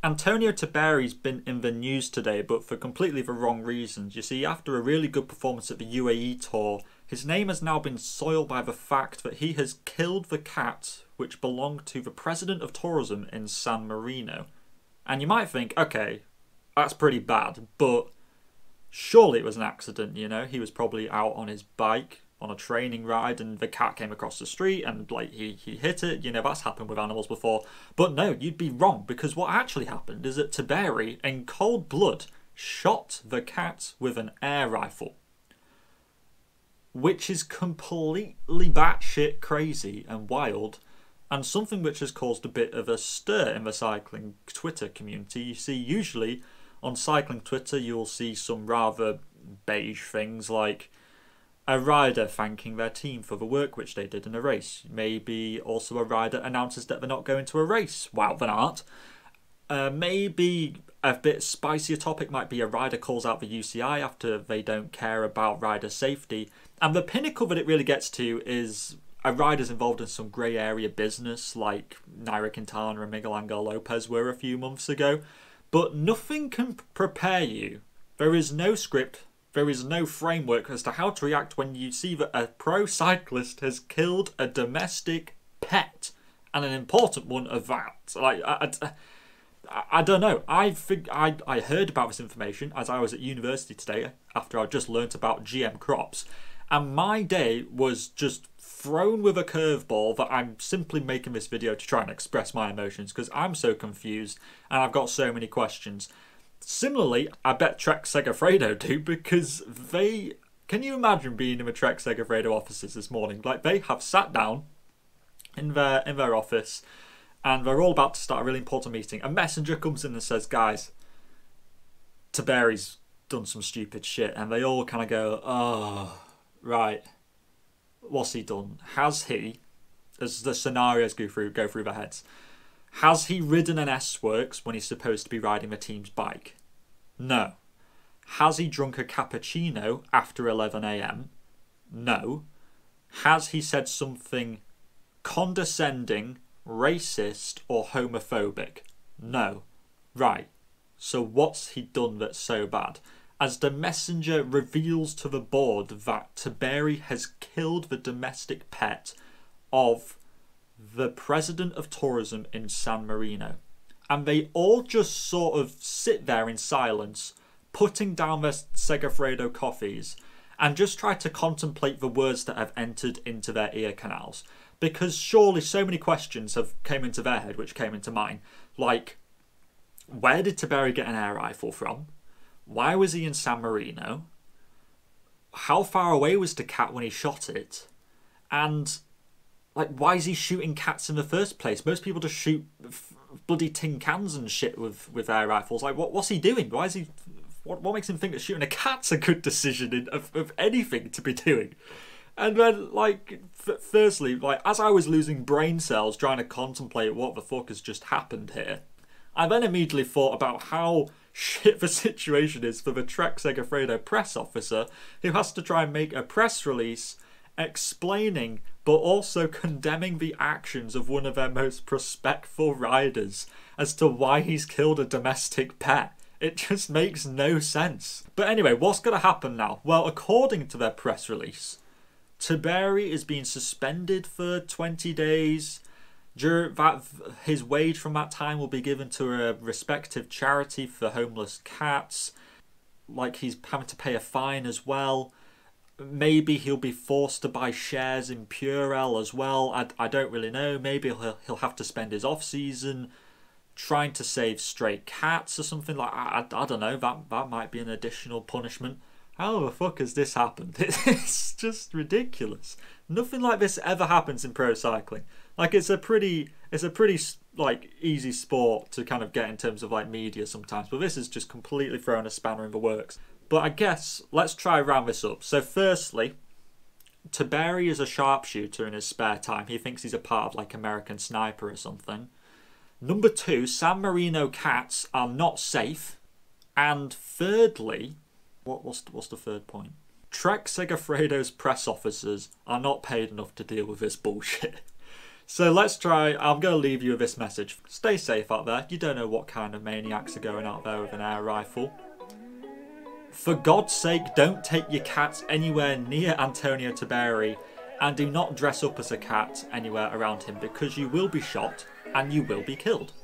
Antonio Tiberi's been in the news today, but for completely the wrong reasons. You see, after a really good performance at the UAE tour, his name has now been soiled by the fact that he has killed the cat which belonged to the president of tourism in San Marino. And you might think, okay, that's pretty bad, but surely it was an accident, you know? He was probably out on his bike on a training ride and the cat came across the street and like he hit it. You know, that's happened with animals before. But no, you'd be wrong, because what actually happened is that Tiberi, in cold blood, shot the cat with an air rifle, which is completely batshit crazy and wild, and something which has caused a bit of a stir in the cycling Twitter community. You see, usually on cycling Twitter you'll see some rather beige things like a rider thanking their team for the work which they did in a race. Maybe also a rider announces that they're not going to a race. Wow, they're not. Maybe a bit spicier topic might be a rider calls out the UCI after they don't care about rider safety. And the pinnacle that it really gets to is a rider's involved in some grey area business like Nairo Quintana and Miguel Angel Lopez were a few months ago. But nothing can prepare you. There is no script. There is no framework as to how to react when you see that a pro cyclist has killed a domestic pet, and an important one of that. Like, I don't know. I heard about this information as I was at university today after I just learnt about GM crops, and my day was just thrown with a curveball that I'm simply making this video to try and express my emotions because I'm so confused and I've got so many questions. Similarly, I bet Trek Segafredo do, because they... Can you imagine being in the Trek Segafredo offices this morning? Like, they have sat down in their office and they're all about to start a really important meeting. A messenger comes in and says, guys, Tiberi's done some stupid shit. And they all kind of go, oh, right. What's he done? Has he, as the scenarios go through their heads, has he ridden an S-Works when he's supposed to be riding the team's bike? No. Has he drunk a cappuccino after 11 a.m? No. Has he said something condescending, racist, or homophobic? No. Right. So what's he done that's so bad? As the messenger reveals to the board that Tiberi has killed the domestic pet of the president of tourism in San Marino. And they all just sort of sit there in silence, putting down their Segafredo coffees, and just try to contemplate the words that have entered into their ear canals. Because surely so many questions have came into their head, which came into mine. Like, where did Tiberi get an air rifle from? Why was he in San Marino? How far away was the cat when he shot it? And like, why is he shooting cats in the first place? Most people just shoot bloody tin cans and shit with air rifles. Like, what's he doing? Why is he... What makes him think that shooting a cat's a good decision of anything to be doing? And then, like, firstly, like, as I was losing brain cells trying to contemplate what the fuck has just happened here, I then immediately thought about how shit the situation is for the Trek Segafredo press officer who has to try and make a press release explaining but also condemning the actions of one of their most respectful riders as to why he's killed a domestic pet. It just makes no sense. But anyway, what's going to happen now? Well, according to their press release, Tiberi is being suspended for 20 days. His wage from that time will be given to a respective charity for homeless cats. Like, he's having to pay a fine as well. Maybe he'll be forced to buy shares in Purell as well. I don't really know. Maybe he'll have to spend his off-season trying to save stray cats or something like that. I don't know. That might be an additional punishment. How the fuck has this happened? It's just ridiculous. Nothing like this ever happens in pro cycling. Like, it's a pretty like easy sport to kind of get in terms of like media sometimes, but this is just completely thrown a spanner in the works. But I guess let's try round this up. So firstly, Tiberi is a sharpshooter in his spare time. He thinks he's a part of like American Sniper or something. Number two, San Marino cats are not safe. And thirdly, what's the third point? Trek Segafredo's press officers are not paid enough to deal with this bullshit. So let's try, I'm going to leave you with this message. Stay safe out there. You don't know what kind of maniacs are going out there with an air rifle. For God's sake, don't take your cat anywhere near Antonio Tiberi, and do not dress up as a cat anywhere around him, because you will be shot and you will be killed.